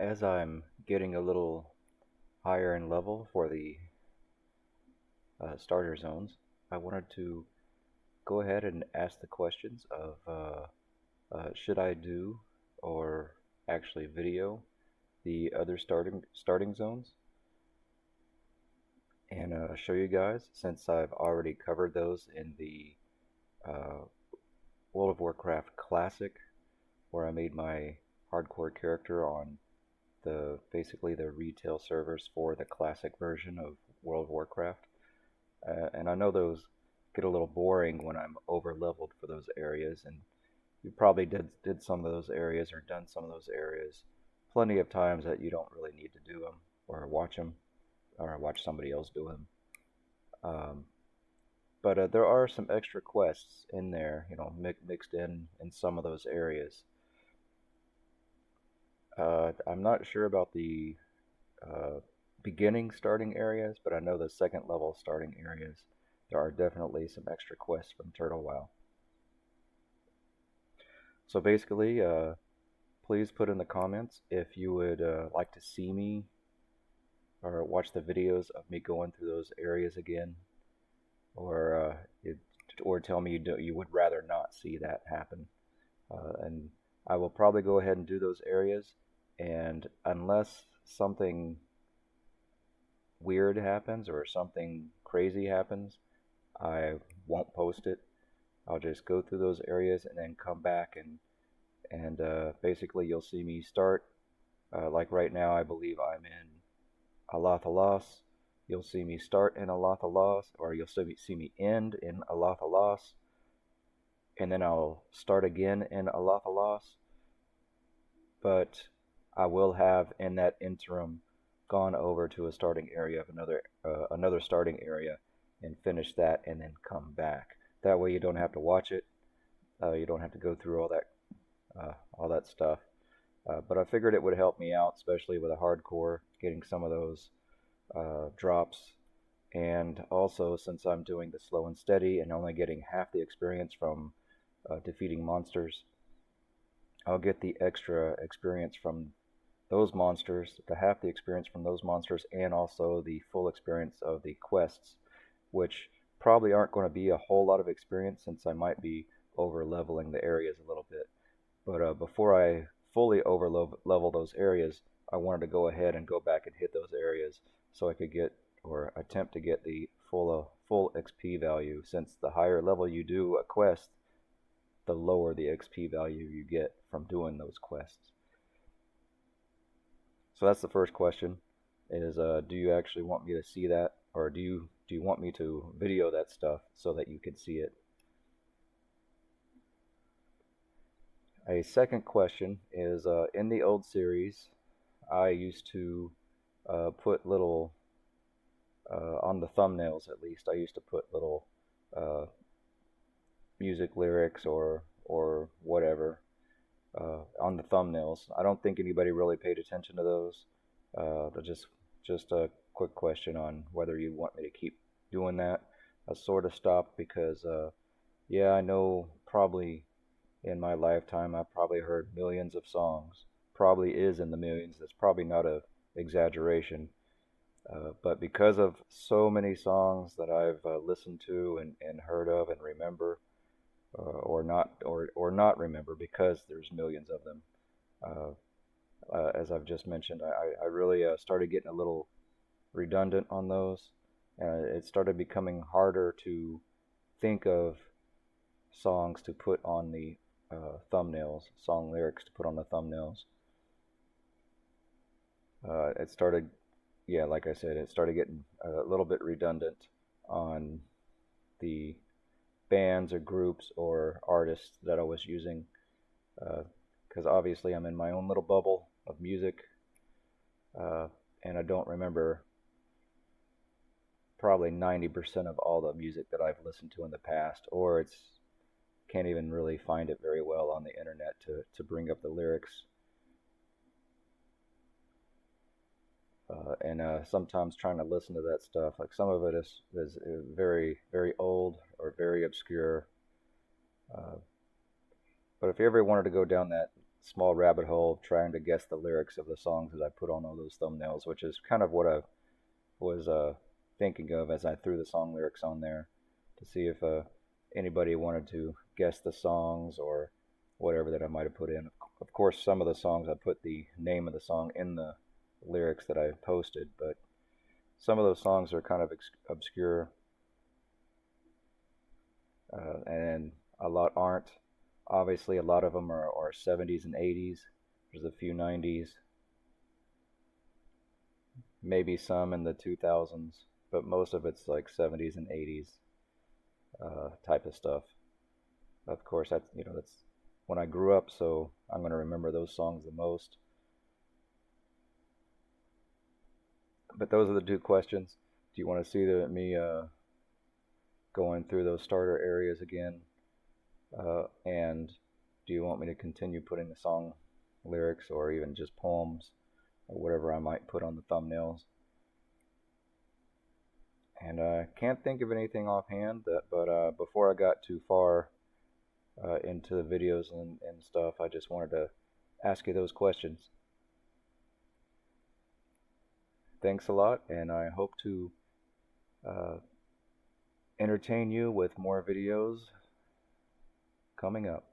As I'm getting a little higher in level for the starter zones, I wanted to go ahead and ask the questions of should I do or actually video the other starting zones and show you guys, since I've already covered those in the uh, World of Warcraft Classic, where I made my hardcore character on the basically the retail servers for the classic version of World of Warcraft. And I know those get a little boring when I'm over leveled for those areas, and you probably did some of those areas or done some of those areas plenty of times that you don't really need to do them or watch them or watch somebody else do them. Um, but there are some extra quests in there, mixed in some of those areas. I'm not sure about the uh, beginning starting areas, but I know the second level starting areas, there are definitely some extra quests from Turtle WoW. So basically, please put in the comments if you would like to see me or watch the videos of me going through those areas again, or or tell me you would rather not see that happen. And I will probably go ahead and do those areas, and unless something weird happens or something crazy happens, I won't post it. I'll just go through those areas and then come back and basically you'll see me start. Like right now, I believe I'm in Alathalas. You'll see me start in Alathalas, or you'll see me end in Alathalas, and then I'll start again in Alathalas. But I will have in that interim gone over to a starting area of another starting area and finish that and then come back. That way you don't have to watch it. You don't have to go through all that stuff. But I figured it would help me out, especially with a hardcore, getting some of those drops. And also, since I'm doing the slow and steady and only getting half the experience from defeating monsters, I'll get the extra experience from those monsters, the half the experience from those monsters, and also the full experience of the quests, which probably aren't going to be a whole lot of experience since I might be over leveling the areas a little bit. But before I fully over level those areas, I wanted to go ahead and go back and hit those areas so I could get or attempt to get the full XP value. Since the higher level you do a quest, the lower the XP value you get from doing those quests. So that's the first question: is do you actually want me to see that, or do you want me to video that stuff so that you can see it? A second question is in the old series, I used to put little on the thumbnails, at least. I used to put little uh, music lyrics or whatever on the thumbnails. I don't think anybody really paid attention to those. But just a quick question on whether you want me to keep doing that. I sort of stopped because yeah, I know probably in my lifetime I've probably heard millions of songs. Probably is in the millions. That's probably not a exaggeration. But because of so many songs that I've listened to and heard of and remember, or not remember because there's millions of them. As I've just mentioned, I really started getting a little redundant on those. It started becoming harder to think of songs to put on the thumbnails, song lyrics to put on the thumbnails. It started, yeah, like I said, it started getting a little bit redundant on the bands or groups or artists that I was using, because obviously I'm in my own little bubble of music, uh, and I don't remember probably 90% of all the music that I've listened to in the past, or it's can't even really find it very well on the internet to bring up the lyrics. And sometimes trying to listen to that stuff, like some of it is very, very old or very obscure. Uh, but if you ever wanted to go down small rabbit hole of trying to guess the lyrics of the songs that I put on all those thumbnails, which is kind of what I was thinking of as I threw the song lyrics on there to see if anybody wanted to guess the songs or whatever that I might have put in. Of course, some of the songs I put the name of the song in the lyrics that I posted, but some of those songs are kind of obscure, and a lot aren't. Obviously, a lot of them are 70s and 80s. There's a few 90s, maybe some in the 2000s, but most of it's like 70s and 80s type of stuff. Of course, that's when I grew up, so I'm gonna remember those songs the most. But those are the two questions. Do you want to see me going through those starter areas again? And do you want me to continue putting the song lyrics or even just poems or whatever I might put on the thumbnails? And I can't think of anything offhand, but before I got too far into the videos and stuff, I just wanted to ask you those questions. Thanks a lot, and I hope to uh, entertain you with more videos coming up.